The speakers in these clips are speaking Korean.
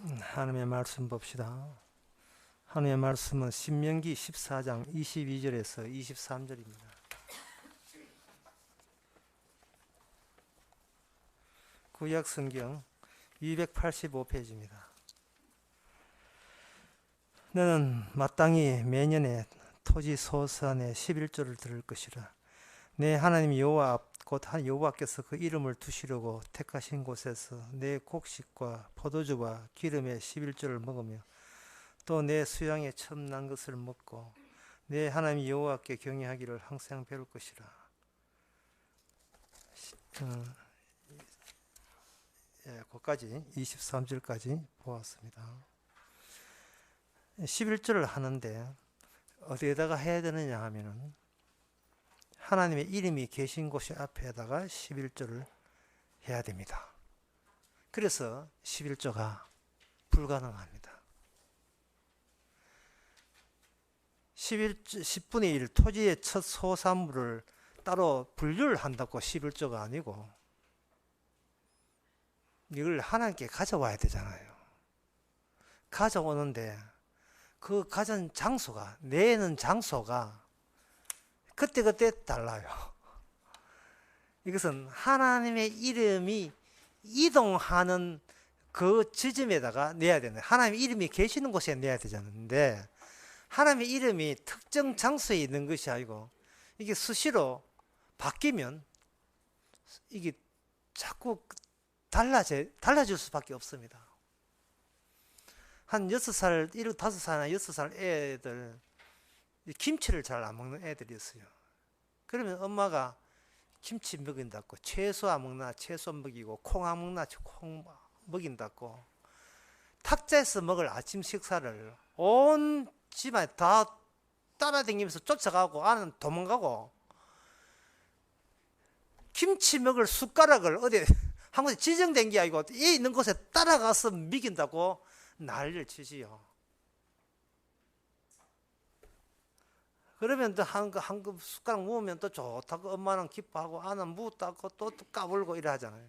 하나님의 말씀 봅시다. 하나님의 말씀은 신명기 14장 22절에서 23절입니다. 구약 성경 285페이지입니다. 너는 마땅히 매년에 토지 소산의 11조를 들을 것이라. 내 하나님 여호와 곧 여호와께서 그 이름을 두시려고 택하신 곳에서 내 곡식과 포도주와 기름의 11조를 먹으며 또 내 수양에 처음 난 것을 먹고 내 하나님 여호와께 경외하기를 항상 배울 것이라. 거기까지 23절까지 보았습니다. 11조를 하는데 어디에다가 해야 되느냐 하면은 하나님의 이름이 계신 곳 앞에다가 11조를 해야 됩니다. 그래서 11조가 불가능합니다. 10분의 1 토지의 첫 소산물을 따로 분류를 한다고 11조가 아니고 이걸 하나님께 가져와야 되잖아요. 가져오는데 그 가진 장소가, 내는 장소가 그때그때 달라요. 이것은 하나님의 이름이 이동하는 그 지점에다가 내야 되는, 하나님의 이름이 계시는 곳에 내야 되는데 하나님의 이름이 특정 장소에 있는 것이 아니고 이게 수시로 바뀌면 이게 자꾸 달라질 수밖에 없습니다. 한 6살, 5살이나 6살 애들 김치를 잘 안 먹는 애들이 있어요. 그러면 엄마가 김치 먹인다고 채소 안 먹나 채소 먹이고 콩 안 먹나 콩 먹인다고 탁자에서 먹을 아침 식사를 온 집안에 다 따라다니면서 쫓아가고 아는 도망가고 김치 먹을 숟가락을 어디 한 곳에 지정된 게 아니고 이 있는 곳에 따라가서 먹인다고 난리를 치지요. 그러면 한 숟가락 모으면 또 좋다고 엄마는 기뻐하고 아는 묻다고 또 까불고 이래 하잖아요.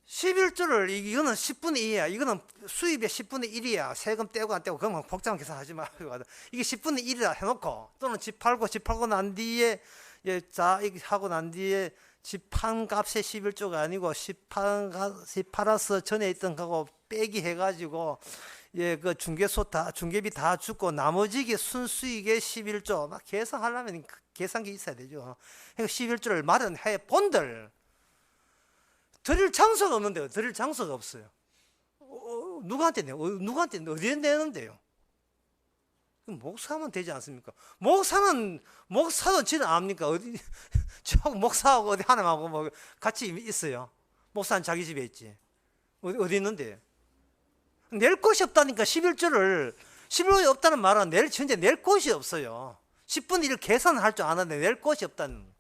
11조를 이거는 10분의 2야. 이거는 수입의 10분의 1이야. 세금 떼고 안 떼고 그건 복잡한 계산하지 말고 이게 10분의 1이라 해놓고 또는 집 팔고 난 뒤에 이렇게 하고 난 뒤에 집 판 값의 11조가 아니고 집 팔아서 전에 있던 거하고 빼기 해가지고 그 중개비 다 주고 나머지 순수익의 11조 막 계산하려면 계산기 있어야 되죠. 그러니까 11조를 마련해 본들 드릴 장소가 없는데요. 드릴 장소가 없어요. 누구한테 내요? 누구한테 어디에 내는데요? 목사하면 되지 않습니까? 목사도 지는 압니까? 어디 목사하고 어디 하나님하고 뭐 같이 있어요. 목사는 자기 집에 있지. 어디 있는데? 낼 곳이 없다니까. 11조가 없다는 말은 현재 낼 곳이 없어요. 10분의 1 계산할 줄 아는데 낼 곳이 없다는.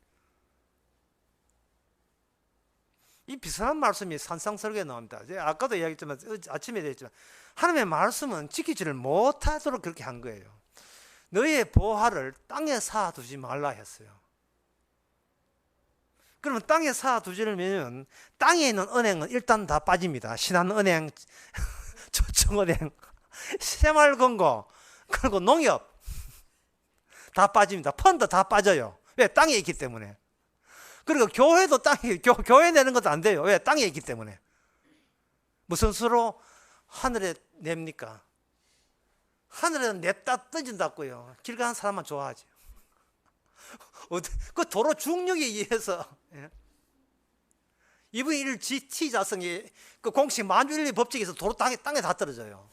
이 비슷한 말씀이 산상설교에 나옵니다. 아까도 이야기했지만 아침에 얘기했지만 하나님의 말씀은 지키지를 못하도록 그렇게 한 거예요. 너의 보화를 땅에 쌓아두지 말라 했어요. 그러면 땅에 쌓아두지면 땅에 있는 은행은 일단 다 빠집니다. 신한은행, 저축은행, 새마을금고, 그리고 농협 다 빠집니다. 펀드 다 빠져요. 왜? 땅에 있기 때문에. 그리고 교회도 교회 내는 것도 안 돼요. 왜? 땅에 있기 때문에. 무슨 수로 하늘에 냅니까? 하늘에 냅다 떠진다고요. 길 가는 사람만 좋아하지. 그 도로 중력에 의해서 2분의 1 GT 자성이 그 공식 만유인의 법칙에서 도로 땅에 다 떨어져요.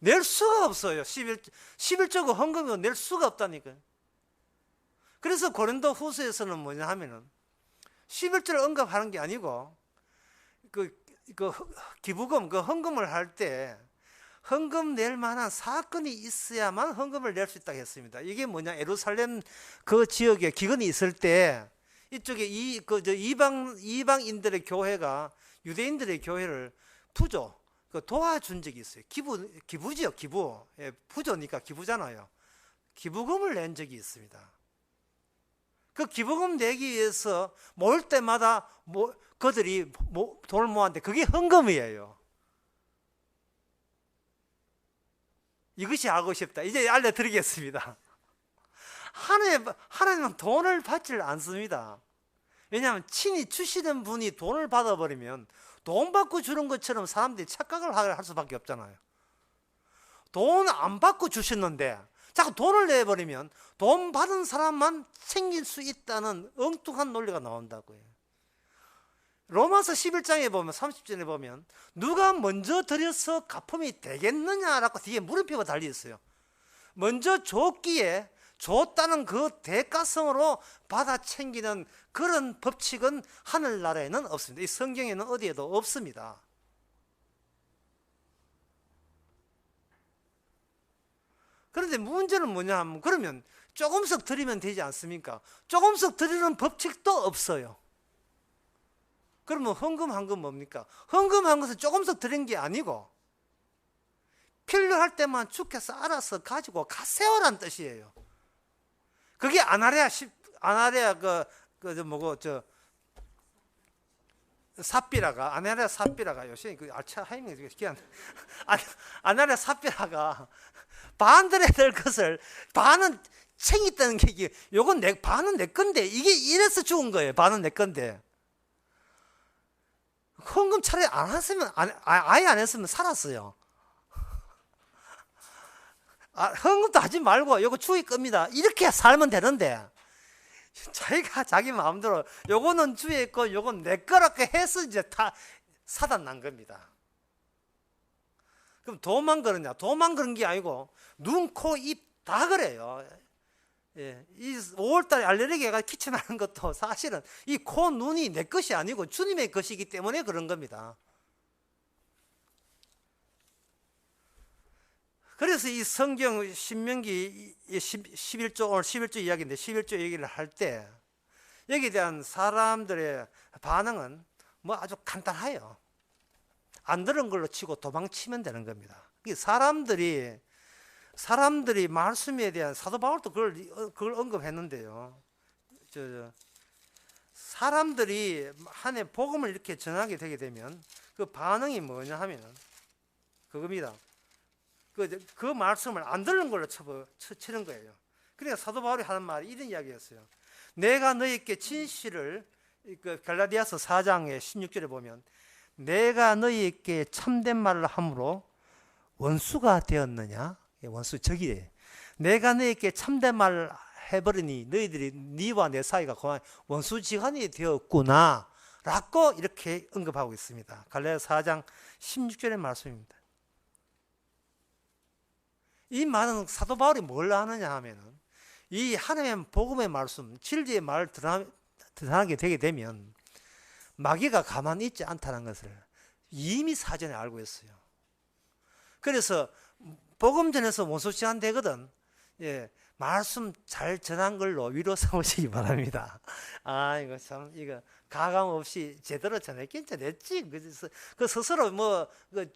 낼 수가 없어요. 11조가 헌금이고 낼 수가 없다니까요. 그래서 고린도 후서에서는 뭐냐 하면은 11조를 언급하는 게 아니고 그 기부금, 그 헌금을 할 때 헌금 낼 만한 사건이 있어야만 헌금을 낼 수 있다고 했습니다. 이게 뭐냐, 예루살렘 그 지역에 기근이 있을 때 이쪽에 이방인들의 교회가 유대인들의 교회를 도와준 적이 있어요. 기부지요, 기부. 부조니까 기부잖아요. 기부금을 낸 적이 있습니다. 그 기부금 내기 위해서 모일 때마다 그들이 돈을 모았는데 그게 헌금이에요. 이것이 알고 싶다. 이제 알려드리겠습니다. 하나님은 돈을 받질 않습니다. 왜냐하면 친히 주시는 분이 돈을 받아버리면 돈 받고 주는 것처럼 사람들이 착각을 할 수밖에 없잖아요. 돈 안 받고 주셨는데 자꾸 돈을 내버리면 돈 받은 사람만 챙길 수 있다는 엉뚱한 논리가 나온다고요. 로마서 11장에 보면 30절에 보면 누가 먼저 드려서 갚음이 되겠느냐라고 뒤에 물음표가 달려있어요. 먼저 줬기에 줬다는 그 대가성으로 받아 챙기는 그런 법칙은 하늘나라에는 없습니다. 이 성경에는 어디에도 없습니다. 그런데 문제는 뭐냐 하면 그러면 조금씩 드리면 되지 않습니까? 조금씩 드리는 법칙도 없어요. 그러면 헌금한 건 뭡니까? 헌금한 것은 조금씩 드린 게 아니고 필요할 때만 주께서 알아서 가지고 가세요란 뜻이에요. 그게 아나레아 아나레아 삽비라가 요새 그 알차 하이밍 기한 아나레아 삽비라가 반 드려야 될 것을 반은 챙겼다는 게 요건 반은 내 건데 이게 이래서 죽은 거예요. 반은 내 건데 헌금 차라리 안 했으면 아예 안 했으면 살았어요. 헌금도 하지 말고 요거 주일 겁니다. 이렇게 살면 되는데 자기가 자기 마음대로 요거는 주의 거 요건 내 거라고 해서 이제 다 사단 난 겁니다. 그럼 돈만 그러냐? 돈만 그런 게 아니고 눈, 코, 입 다 그래요. 예, 이 5월달에 알레르기가 기침하는 것도 사실은 이 코, 눈이 내 것이 아니고 주님의 것이기 때문에 그런 겁니다. 그래서 이 성경 신명기 11조 오늘 11조 이야기인데 11조 얘기를 할 때 여기에 대한 사람들의 반응은 뭐 아주 간단해요. 안 들은 걸로 치고 도망치면 되는 겁니다. 사람들이 말씀에 대한 사도 바울도 그걸 언급했는데요. 사람들이 한해 복음을 이렇게 전하게 되게 되면 그 반응이 뭐냐 하면 그겁니다. 그 말씀을 안 들은 걸로 치는 거예요. 그러니까 사도 바울이 하는 말이 이런 이야기였어요. 내가 너희에게 진실을 갈라디아서 4장의 16절에 보면 내가 너희에게 참된 말을 함으로 원수가 되었느냐? 원수 저기에 내가 너희에게 참된 말을 해버리니 너희들이 네와 내 사이가 그만 원수지간이 되었구나 라고 이렇게 언급하고 있습니다. 갈라디아서 4장 16절의 말씀입니다. 이 말은 사도 바울이 뭘 하느냐 하면은 이 하나님의 복음의 말씀, 진리의 말을 드러나게 되게 되면 마귀가 가만히 있지 않다는 것을 이미 사전에 알고 있어요. 그래서 복음 전해서 원수시간 되거든. 예, 말씀 잘 전한 걸로 위로 삼으시기 바랍니다. 이거 참 이거 가감 없이 제대로 전했긴 전했지. 그래서 그 스스로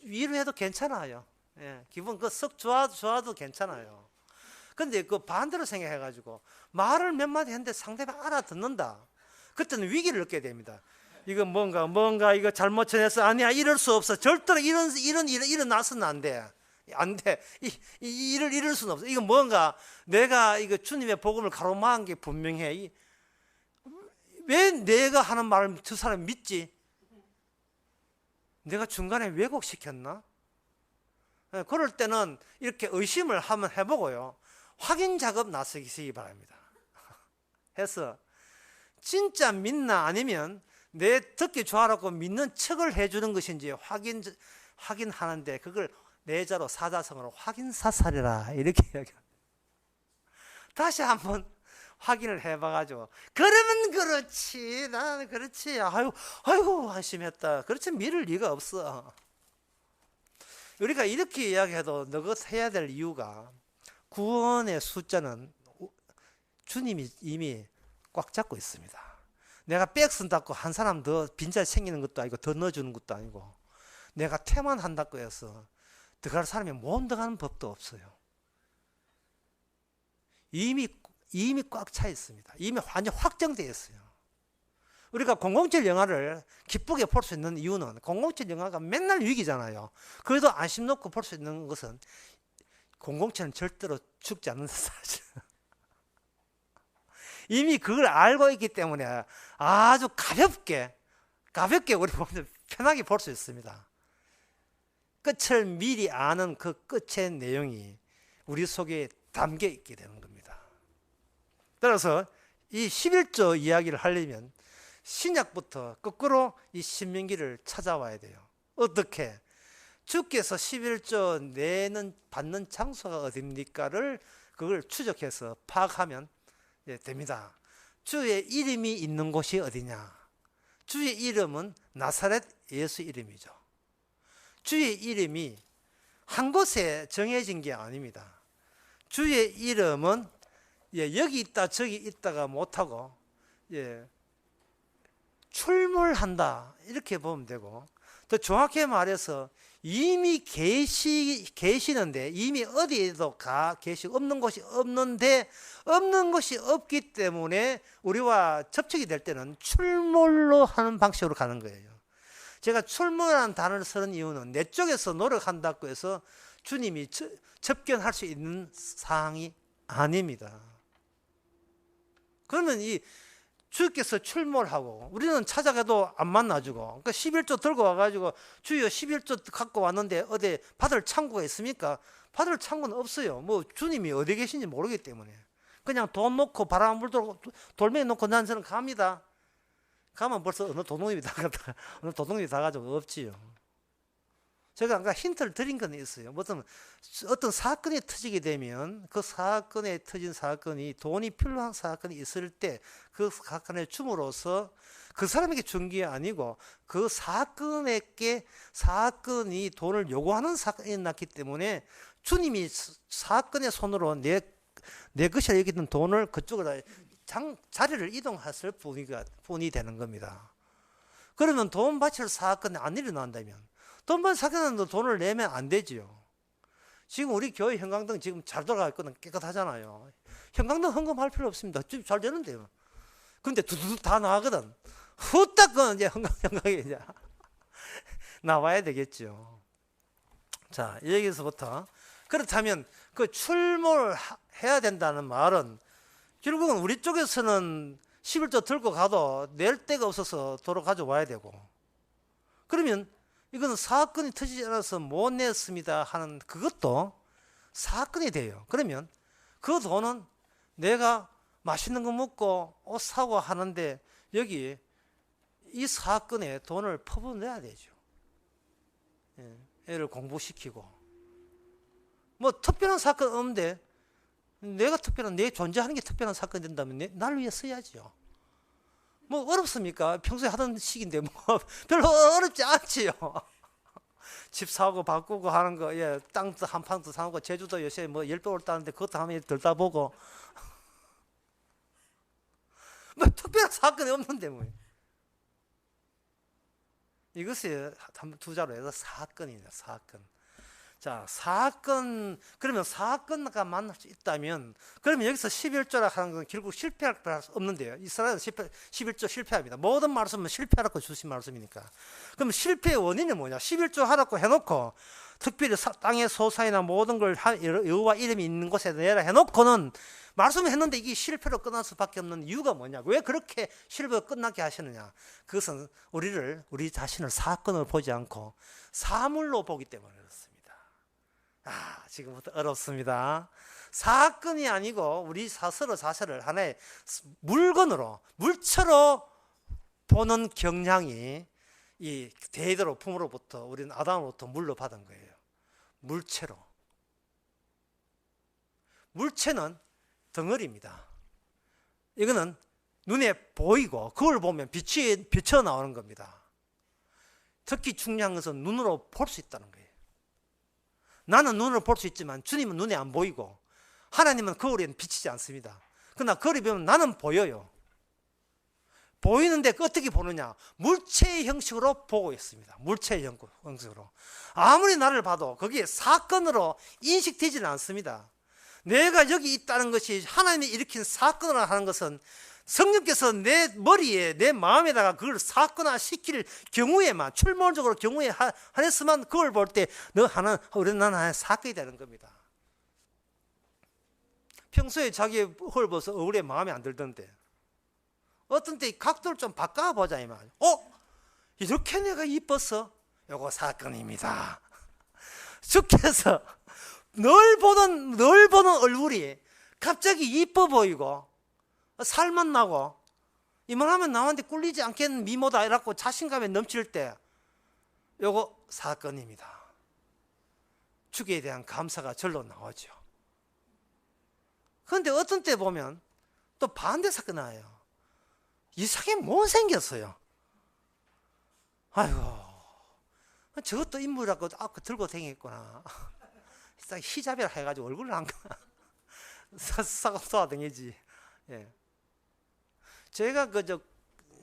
위로해도 괜찮아요. 예, 기분 썩 좋아도 괜찮아요. 근데 그 반대로 생각해가지고 말을 몇 마디 했는데 상대방 알아듣는다. 그때는 위기를 얻게 됩니다. 이거 뭔가 이거 잘못 전해서 아니야 이럴 수 없어. 절대로 이런 일은 일어나서는 안 돼. 안 돼. 이 일을 이룰 수는 없어. 이거 뭔가 내가 이거 주님의 복음을 가로막은 게 분명해. 왜 내가 하는 말을 저 사람이 믿지? 내가 중간에 왜곡시켰나? 그럴 때는 이렇게 의심을 한번 해보고요. 확인 작업 나서시기 바랍니다. 해서 진짜 믿나 아니면 내 듣기 좋아라고 믿는 척을 해주는 것인지 확인하는데 그걸 내자로 사자성어로 확인사살이라 이렇게 이야기합니다. 다시 한번 확인을 해봐가지고 그러면 그렇지 나는 그렇지 아이고 한심했다 그렇지 믿을 리가 없어. 우리가 이렇게 이야기해도 너것 해야 될 이유가 구원의 숫자는 주님이 이미 꽉 잡고 있습니다. 내가 백쓴다고 한 사람 더 빈자리 생기는 것도 아니고 더 넣어주는 것도 아니고 내가 퇴만 한다고 해서 들어갈 사람이 못 들어가는 법도 없어요. 이미 꽉 차 있습니다. 이미 완전 확정되어 있어요. 우리가 007 영화를 기쁘게 볼 수 있는 이유는 007 영화가 맨날 위기잖아요. 그래도 안심 놓고 볼 수 있는 것은 공동체는 절대로 죽지 않는다 사실. 이미 그걸 알고 있기 때문에 아주 가볍게 우리 편하게 볼 수 있습니다. 끝을 미리 아는 그 끝의 내용이 우리 속에 담겨 있게 되는 겁니다. 따라서 이 11조 이야기를 하려면 신약부터 거꾸로 이 신명기를 찾아와야 돼요. 어떻게? 주께서 11조 받는 장소가 어딥니까를 그걸 추적해서 파악하면 됩니다. 주의 이름이 있는 곳이 어디냐? 주의 이름은 나사렛 예수 이름이죠. 주의 이름이 한 곳에 정해진 게 아닙니다. 주의 이름은 여기 있다 저기 있다가 못하고 출몰한다 이렇게 보면 되고, 더 정확히 말해서 이미 계시는데 이미 어디에도 계시 없는 곳이 없는데 없는 것이 없기 때문에 우리와 접촉이 될 때는 출몰로 하는 방식으로 가는 거예요. 제가 출몰이라는 단어를 쓰는 이유는 내 쪽에서 노력한다고 해서 주님이 접견할 수 있는 사항이 아닙니다. 그러면 이 주께서 출몰하고 우리는 찾아가도 안 만나주고, 그러니까 11조 들고 와가지고 주여 11조 갖고 왔는데 어디 받을 창고가 있습니까? 받을 창고는 없어요. 뭐 주님이 어디 계신지 모르기 때문에 그냥 돈 놓고 바람 불 들고 돌멩이 놓고 난 저는 갑니다. 가면 벌써 어느 도둑놈이 다 가지고 없지요. 제가 아까 힌트를 드린 건 있어요. 어떤 사건이 터지게 되면 그 사건에 터진 사건이 돈이 필요한 사건이 있을 때 그 사건에 줌으로써 그 사람에게 준 게 아니고 그 사건이 돈을 요구하는 사건이 났기 때문에 주님이 사건의 손으로 내 것이라 여기던 돈을 그쪽으로 자리를 이동했을 뿐이 되는 겁니다. 그러면 돈 바칠 사건이 안 일어난다면 돈 바칠 사건은 돈을 내면 안 되지요. 지금 우리 교회 현강등 지금 잘 돌아가 있거든. 깨끗하잖아요. 현강등 헌금할 필요 없습니다. 지금 잘 되는데요. 근데 두두두 다 나가거든. 후딱 그 이제 현강이 이제 나와야 되겠죠. 자, 여기서부터 그렇다면 그 출몰해야 된다는 말은 결국은 우리 쪽에서는 11조 들고 가도 낼 데가 없어서 도로 가져와야 되고, 그러면 이거는 사건이 터지지 않아서 못 냈습니다 하는 그것도 사건이 돼요. 그러면 그 돈은 내가 맛있는 거 먹고 옷 사고 하는데 여기 이 사건에 돈을 퍼부내야 되죠. 애를 공부시키고 뭐 특별한 사건 없는데 내가 내 존재하는 게 특별한 사건이 된다면 나를 위해 써야죠. 뭐 어렵습니까? 평소에 하던 식인데 뭐 별로 어렵지 않지요. 집 사고 바꾸고 하는 거, 땅도 한 판도 사고, 제주도 요새 뭐 10배 올다는데 그것도 한번 들다 보고 뭐 특별한 사건이 없는데 뭐. 이것이 두 자로 해서 사건이냐, 사건. 자, 사건, 그러면 사건과 만날 수 있다면, 그러면 여기서 11조라 하는 건 결국 실패할 수 없는데요. 이스라엘은 11조 실패합니다. 모든 말씀은 실패하라고 주신 말씀이니까. 그럼 실패의 원인은 뭐냐? 11조 하라고 해놓고, 특별히 땅의 소산이나 모든 걸 여호와 이름이 있는 곳에 내라 해놓고는 말씀을 했는데 이게 실패로 끝날 수밖에 없는 이유가 뭐냐? 왜 그렇게 실패로 끝나게 하시느냐? 그것은 우리 자신을 사건을 보지 않고 사물로 보기 때문에 그렇습니다. 지금부터 어렵습니다. 사건이 아니고 우리 스스로 자신을 하나의 물체로 보는 경향이 이 대대로 품으로부터 우리는 아담으로부터 물려받은 거예요. 물체로. 물체는 덩어리입니다. 이거는 눈에 보이고 그걸 보면 빛이 비쳐 나오는 겁니다. 특히 중요한 것은 눈으로 볼 수 있다는 거예요. 나는 눈으로 볼 수 있지만 주님은 눈에 안 보이고 하나님은 거울에는 비치지 않습니다. 그러나 거울에 보면 나는 보여요. 보이는데 어떻게 보느냐? 물체의 형식으로 보고 있습니다. 물체의 형식으로. 아무리 나를 봐도 거기에 사건으로 인식되지는 않습니다. 내가 여기 있다는 것이 하나님이 일으킨 사건을 하는 것은 성령께서 내 머리에 내 마음에다가 그걸 사건화 시킬 경우에만, 출몰적으로 경우에 한해서만 그걸 볼 때 우리는 하나의 사건이 되는 겁니다. 평소에 자기 헐 봐서 얼굴에 마음에 안 들던데 어떤 때 각도를 좀 바꿔보자 이 말. 이렇게 내가 이뻤어? 요거 사건입니다. 주께서 널 보는 얼굴이 갑자기 이뻐 보이고 살맛 나고 이만하면 남한테 꿀리지 않겠는 미모다 이라고 자신감에 넘칠 때 요거 사건입니다. 주께 대한 감사가 절로 나오죠. 그런데 어떤 때 보면 또 반대 사건 나와요. 이상하게 못생겼어요. 아이고, 저것도 인물이라고 들고 다니겠구나. 히잡이라 해가지고 얼굴을 안 쏘아댕기지. 예. 제가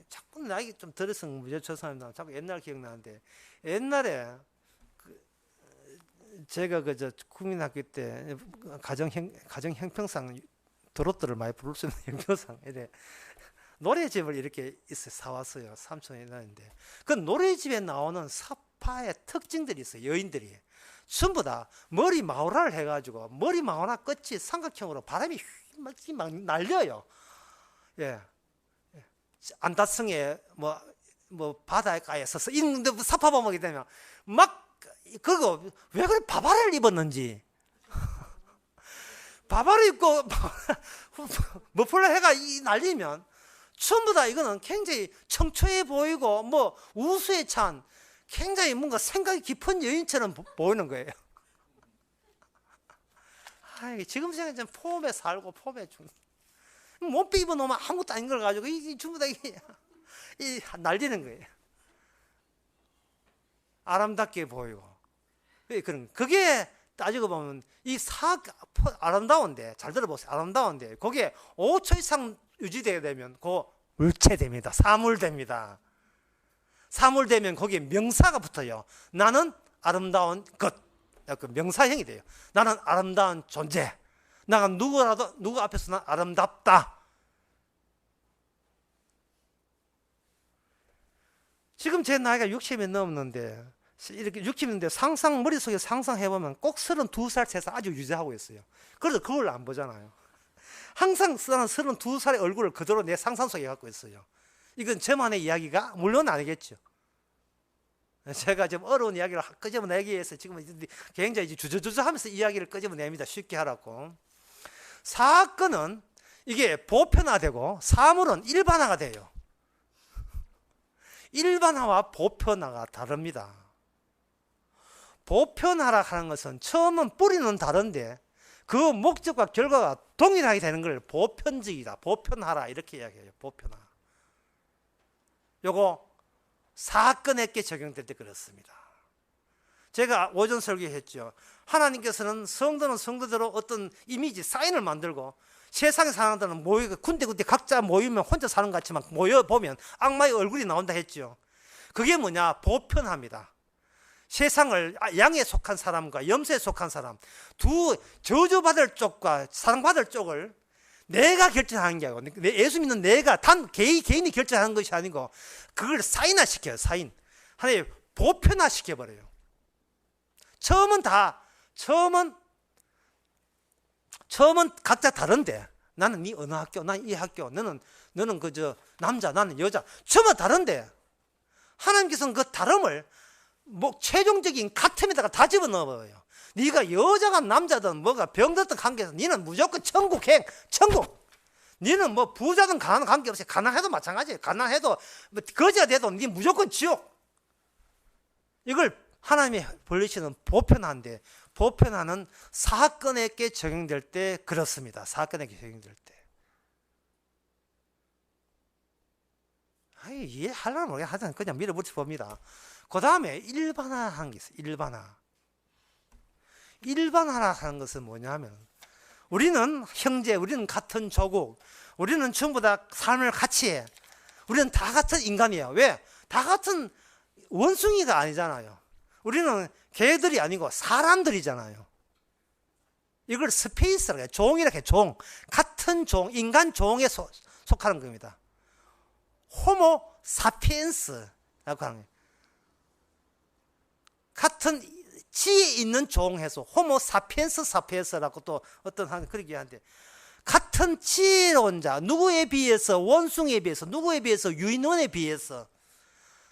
자꾸 나이가 좀 들어서 죄송합니다. 자꾸 옛날 기억나는데 옛날에 제가 국민학교 때 가정 형평상 도로들을 많이 부를 수 있는 형평상 이래 노래집을 이렇게 사왔어요. 삼촌이 나는데 그 노래집에 나오는 사파의 특징들이 있어요. 여인들이 전부 다 머리 마우라를 해가지고 머리 마우라 끝이 삼각형으로 바람이 막 날려요. 예, 안다성에 뭐 바닷가에 서서 있는데 사파 보게 되면 막 그거 왜 그래 바바를 입었는지 바바를 입고 머플러 해가 날리면 전부 다 이거는 굉장히 청초해 보이고 뭐 우수에 찬 굉장히 뭔가 생각이 깊은 여인처럼 보이는 거예요. 지금 생각하면 폼에 살고 폼에 죽는 몸빼 입어놓으면 아무것도 아닌 걸 가지고 이 전부 다 날리는 거예요. 아름답게 보이고 그게 따지고 보면 아름다운데 잘 들어보세요. 아름다운데 그게 5초 이상 유지되게 되면 울체됩니다. 사물됩니다. 사물되면 거기에 명사가 붙어요. 나는 아름다운 것, 그 명사형이 돼요. 나는 아름다운 존재. 나가 누구 앞에서 난 아름답다. 지금 제 나이가 60이 넘었는데 이렇게 60인데 머릿속에 상상해보면 꼭 32살, 3살 아주 유지하고 있어요. 그래서 그걸 안 보잖아요. 항상 나는 32살의 얼굴을 그대로 내 상상 속에 갖고 있어요. 이건 저만의 이야기가 물론 아니겠죠. 제가 좀 어려운 이야기를 끄집어내기 위해서 지금 굉장히 주저주저 하면서 이야기를 끄집어냅니다. 쉽게 하라고. 사건은 이게 보편화되고 사물은 일반화가 돼요. 일반화와 보편화가 다릅니다. 보편화라 하는 것은 처음은 뿌리는 다른데 그 목적과 결과가 동일하게 되는 걸 보편적이다. 보편화라 이렇게 이야기해요. 보편화. 요거 사건에게 적용될 때 그렇습니다. 제가 오전 설교했죠. 하나님께서는 성도는 성도대로 어떤 이미지, 사인을 만들고 세상의 사람들은 모이고 군데군데 각자 모이면 혼자 사는 것 같지만 모여보면 악마의 얼굴이 나온다 했죠. 그게 뭐냐? 보편화입니다. 세상을 양에 속한 사람과 염소에 속한 사람 두 저주받을 쪽과 사랑받을 쪽을 내가 결정하는 게 아니고 예수 믿는 내가 개인이 결정하는 것이 아니고 그걸 사인화시켜요. 사인. 하나님 보편화시켜버려요. 처음은 각자 다른데 나는 네 어느 학교, 난 이 학교, 너는 남자, 나는 여자 처음은 다른데 하나님께서는 그 다름을 최종적인 같음에다가 다 집어넣어요. 네가 여자가 남자든 뭐가 병들든 관계에서 너는 무조건 천국. 너는 뭐 부자든 가난한 관계없이 가난해도 마찬가지예요. 가난해도 거지가 돼도 네 무조건 지옥. 이걸 하나님이 벌리시는 보편화인데 보편화는 사건에게 적용될 때 그렇습니다. 사건에게 적용될 때. 이해하려면 모르겠어요. 하여튼 그냥 밀어붙여 봅니다. 그 다음에 일반화한 게 있어요. 일반화라 하는 것은 뭐냐면 우리는 형제, 우리는 같은 조국, 우리는 전부 다 삶을 같이 해. 우리는 다 같은 인간이에요. 왜? 다 같은 원숭이가 아니잖아요. 우리는 개들이 아니고 사람들이잖아요. 이걸 스페이스라고 해요. 종이라고 해요. 종. 같은 종, 인간 종에 속하는 겁니다. 호모 사피엔스라고 하는 거예요. 같은 지혜 있는 종 해서 호모 사피엔스라고 또 어떤 그러기 한데 같은 지혜로운 자, 누구에 비해서? 원숭이에 비해서, 누구에 비해서? 유인원에 비해서,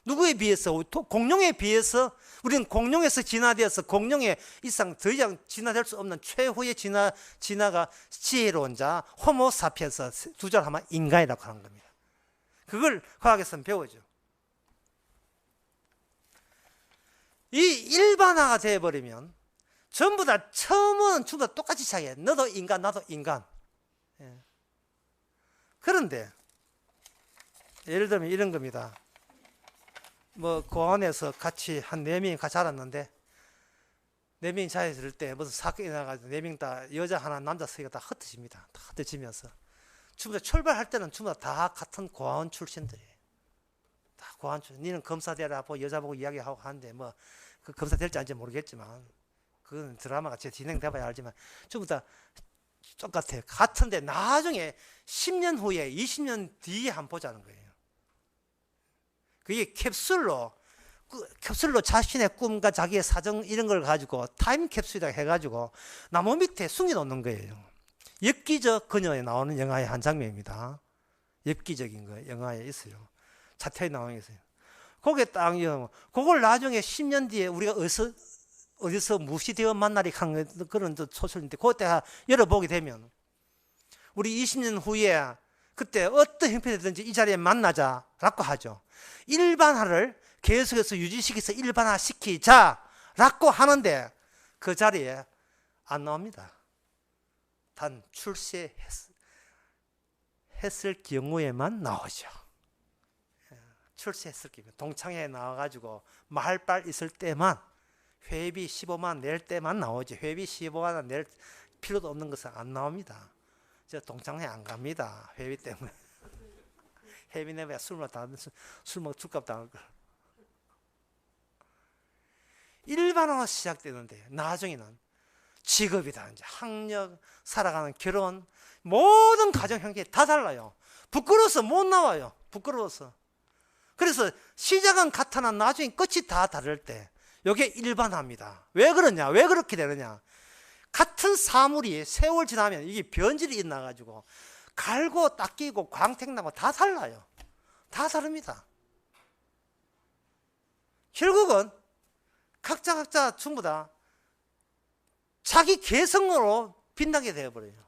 누구에 비해서? 공룡에 비해서. 우리는 공룡에서 진화되어서 공룡의 이상 더 이상 진화될 수 없는 최후의 진화가 지혜로운 자, 호모사피엔스, 두 자를 하면 인간이라고 하는 겁니다. 그걸 과학에서는 배우죠. 이 일반화가 되어버리면 전부 다 처음은 전부 다 똑같이 시작해. 너도 인간, 나도 인간. 예. 그런데 예를 들면 이런 겁니다. 뭐 고아원에서 같이 한 4명이 같이 자랐는데 4명이 자리에 들을 때 무슨 사건이 나가지고 4명 다 여자 하나 남자 세개가 다 흩어집니다. 다 흩어지면서 전부 다 출발할 때는 전부 다 같은 고아원 출신들이에요. 다 고아원 출신. 니는 검사 되라 고 여자 보고 이야기하고 하는데 뭐 그 검사 될지 아닌지 모르겠지만 그건 드라마가 제 진행돼봐야 알지만 전부 다 똑같아요. 같은데 나중에 10년 후에 20년 뒤에 한번 보자는 거예요. 그게 캡슐로 자신의 꿈과 자기의 사정 이런 걸 가지고 타임캡슐이라고 해가지고 나무 밑에 숨겨놓는 거예요. 엽기적 그녀에 나오는 영화의 한 장면입니다. 엽기적인 거 영화에 있어요. 차태에 나오는 게 있어요. 그게 딱 그걸 나중에 10년 뒤에 우리가 어디서 무시되어 만나리 한 그런 소설인데 그때 열어보게 되면 우리 20년 후에 그때 어떤 형편이든지 이 자리에 만나자라고 하죠. 일반화를 계속해서 유지시켜서 일반화시키자라고 하는데 그 자리에 안 나옵니다. 단 출세했을 경우에만 나오죠. 출세했을 경우 동창회에 나와가지고 마할발 있을 때만 회비 15만 낼 때만 나오죠. 회비 15만 낼 필요도 없는 것은 안 나옵니다. 저 동창회 안 갑니다. 회비 때문에. 회비 내면 술 먹 술값 당할 걸. 일반화가 시작되는데 나중에는 직업이다, 이제 학력, 살아가는 결혼, 모든 가정 형태 다 달라요. 부끄러워서 못 나와요. 부끄러워서. 그래서 시작은 같으나 나중에 끝이 다 다를 때 이게 일반화입니다. 왜 그러냐? 왜 그렇게 되느냐? 같은 사물이 세월 지나면 이게 변질이 있나가지고 갈고 닦이고 광택나고 다 달라요. 다 다릅니다. 결국은 각자 전부 다 자기 개성으로 빛나게 되어버려요.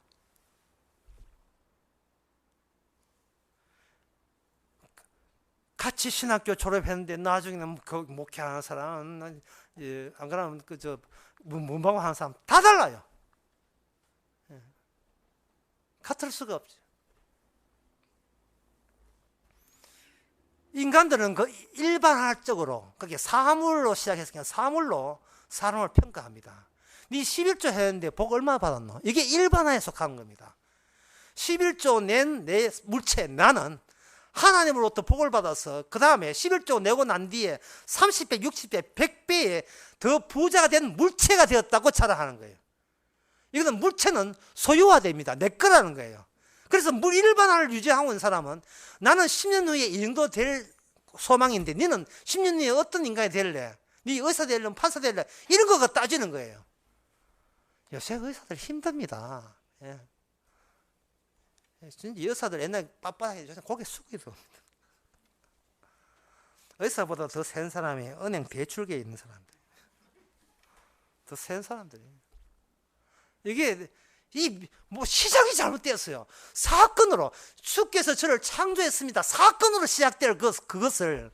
같이 신학교 졸업했는데 나중에는 그 목회하는 사람, 안 그러면 문방구 하는 사람 다 달라요. 같을 수가 없죠. 인간들은 그 일반화적으로 그게 사물로 시작했으니까 사물로 사람을 평가합니다. 네 11조 했는데 복 얼마나 받았노? 이게 일반화에 속하는 겁니다. 11조 낸 내 물체 나는 하나님으로부터 복을 받아서 그 다음에 11조 내고 난 뒤에 30배, 60배, 100배의 더 부자가 된 물체가 되었다고 자랑하는 거예요. 이거는 물체는 소유화됩니다. 내 거라는 거예요. 그래서 일반화를 유지하고 있는 사람은 나는 10년 후에 이 정도 될 소망인데 너는 10년 후에 어떤 인간이 될래? 네 의사 될래? 판사 될래? 이런 거가 따지는 거예요. 요새 의사들 힘듭니다. 예. 여사들 옛날에 빳빳하게 요새 고개 숙이도 의사보다 더 센 사람이 은행 대출계에 있는 사람들, 더 센 사람들이. 이게 뭐 시작이 잘못되었어요. 사건으로 주께서 저를 창조했습니다. 사건으로 시작될 그것을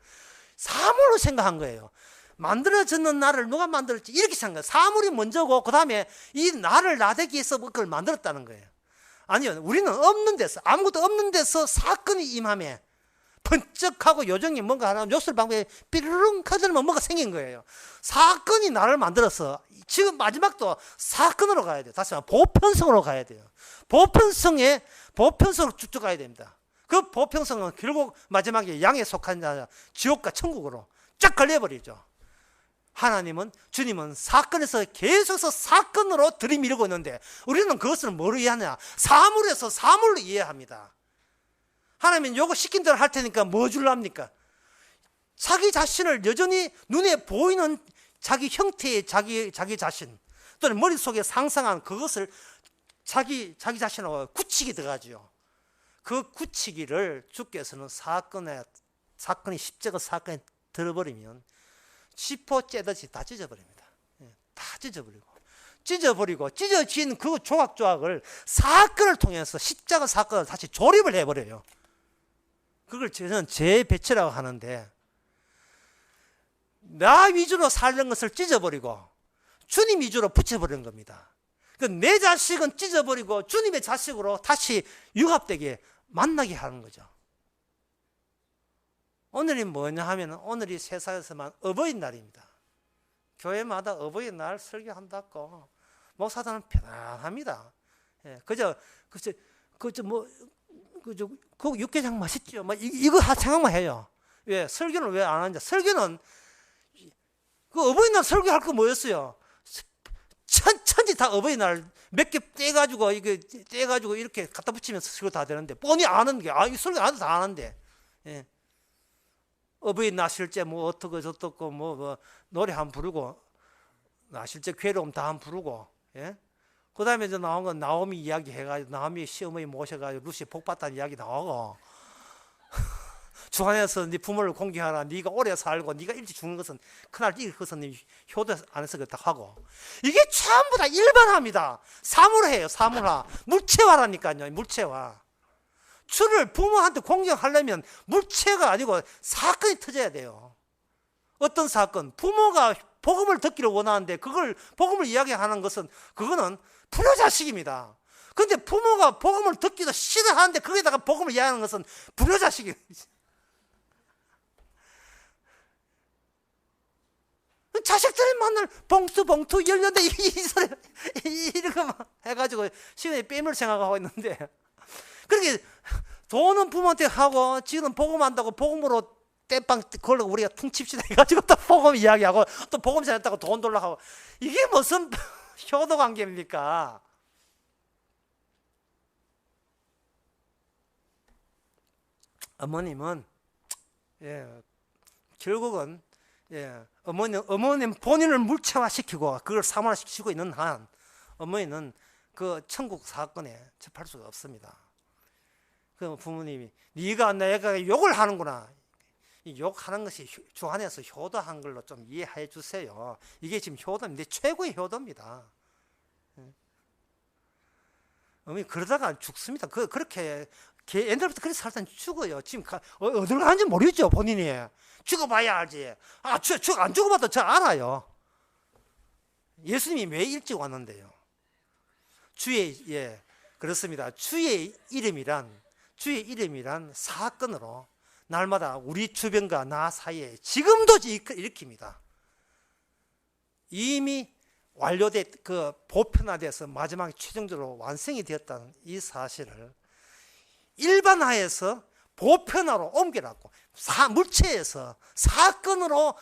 사물로 생각한 거예요. 만들어졌는 나를 누가 만들었지 이렇게 생각해요. 사물이 먼저고 그 다음에 이 나를 나대기 위해서 그걸 만들었다는 거예요. 아니요, 우리는 없는 데서, 아무것도 없는 데서 사건이 임하며 번쩍하고 요정이 뭔가 하나 욕설 방법에 삐르릉 커지면 뭔가 생긴 거예요. 사건이 나를 만들어서 지금 마지막도 사건으로 가야 돼요. 다시 말해 보편성으로 가야 돼요. 보편성으로 쭉쭉 가야 됩니다. 그 보편성은 결국 마지막에 양에 속한 자 지옥과 천국으로 쫙 걸려버리죠. 하나님은, 주님은 사건에서 계속해서 사건으로 들이밀고 있는데 우리는 그것을 뭐로 이해하냐? 사물에서 사물로 이해합니다. 하나님은 요거 시킨 대로 할 테니까 뭐 줄랍니까? 자기 자신을 여전히 눈에 보이는 자기 형태의 자기 자신 또는 머릿속에 상상한 그것을 자기 자신하고 굳히기 들어가죠. 그 굳히기를 주께서는 사건이 십자가 사건에 들어버리면 지포 째듯이 다 찢어버립니다. 다 찢어버리고 찢어진 그 조각조각을 사건을 통해서 십자가 사건을 다시 조립을 해버려요. 그걸 저는 재배치라고 하는데, 나 위주로 살는 것을 찢어버리고 주님 위주로 붙여버리는 겁니다. 내 자식은 찢어버리고 주님의 자식으로 다시 융합되게 만나게 하는 거죠. 오늘이 뭐냐 하면, 오늘이 세상에서만 어버이날입니다. 교회마다 어버이날 설교한다고 목사들은 편안합니다. 그저 육개장 맛있죠. 이거 생각만 해요. 왜 설교는 왜 안 하는지. 설교는 그 어버이날 설교할 거 뭐였어요? 천지 다 어버이날 몇 개 떼가지고 이렇게 갖다 붙이면 설교 다 되는데, 뻔히 아는 게, 이 설교 안 해도 다 아는데. 어버이 나실제 뭐 어떻고 저떻고 뭐 노래 한 부르고, 나실제 괴로움 다 한 부르고, 그 다음에 이제 나온 건 나오미 이야기 해가지고, 나오미 시어머니 모셔가지고 루시 복 받다는 이야기 나오고, 주안에서 네 부모를 공경하라, 네가 오래 살고 네가 일찍 죽는 것은 그날 이것은 네 효도 안에서 그렇다 하고, 이게 전부 다 일반화입니다. 사물화예요. 사물화. 물체화라니까요. 물체화. 주를 부모한테 공경하려면 물체가 아니고 사건이 터져야 돼요. 어떤 사건? 부모가 복음을 듣기를 원하는데 그걸 복음을 이야기하는 것은, 그거는 불효자식입니다. 그런데 부모가 복음을 듣기도 싫어하는데 거기다가 복음을 이야기하는 것은 불효자식이에요. 자식들이 만날 봉투 열렸는데 이 소리 이렇게 막 해가지고 시간에 뺨을 생각하고 있는데, 그렇게 돈은 부모한테 하고 지금 복음한다고 복음으로 땜빵 걸고 우리가 퉁칩시다 해가지고 또 복음 이야기하고 또 복음 전했다고 돈 돌라 하고, 이게 무슨 효도 관계입니까? 어머님은 결국은 어머님 본인을 물체화시키고 그걸 사물화시키고 있는 한 어머니는 그 천국 사건에 접할 수가 없습니다. 그 부모님이 네가 내가 욕을 하는구나, 이 욕하는 것이 주 안에서 효도한 걸로 좀 이해해 주세요. 이게 지금 효도입니다. 최고의 효도입니다. 어머니 그러다가 죽습니다. 그렇게 옛날부터 그렇게 살다 죽어요. 지금 어디로 가는지 모르겠죠. 본인이 죽어봐야 알지. 안 죽어봐도 저 알아요. 예수님이 왜 일찍 왔는데요? 그렇습니다. 주의 이름이란 사건으로 날마다 우리 주변과 나 사이에 지금도 일으킵니다. 이미 보편화돼서 마지막에 최종적으로 완성이 되었다는 이 사실을 일반화해서 보편화로 옮겨놨고, 물체에서 사건으로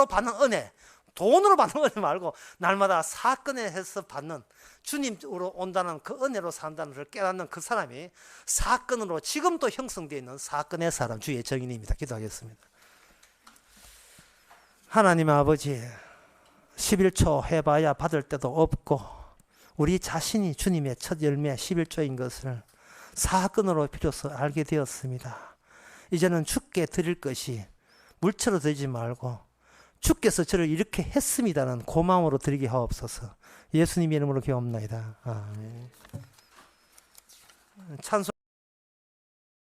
받는 은혜, 돈으로 받는 은혜 말고 날마다 사건에서 받는, 주님으로 온다는 그 은혜로 산다는 것을 깨닫는 그 사람이 사건으로 지금도 형성되어 있는 사건의 사람, 주의 정인입니다. 기도하겠습니다. 하나님 아버지, 11조 해봐야 받을 때도 없고 우리 자신이 주님의 첫 열매 11조인 것을 사건으로 비로소 알게 되었습니다. 이제는 주께 드릴 것이 물체로 드리지 말고 주께서 저를 이렇게 했습니다는 고마움으로 드리게 하옵소서. 예수님 이름으로 기도합니다. 아멘. 찬송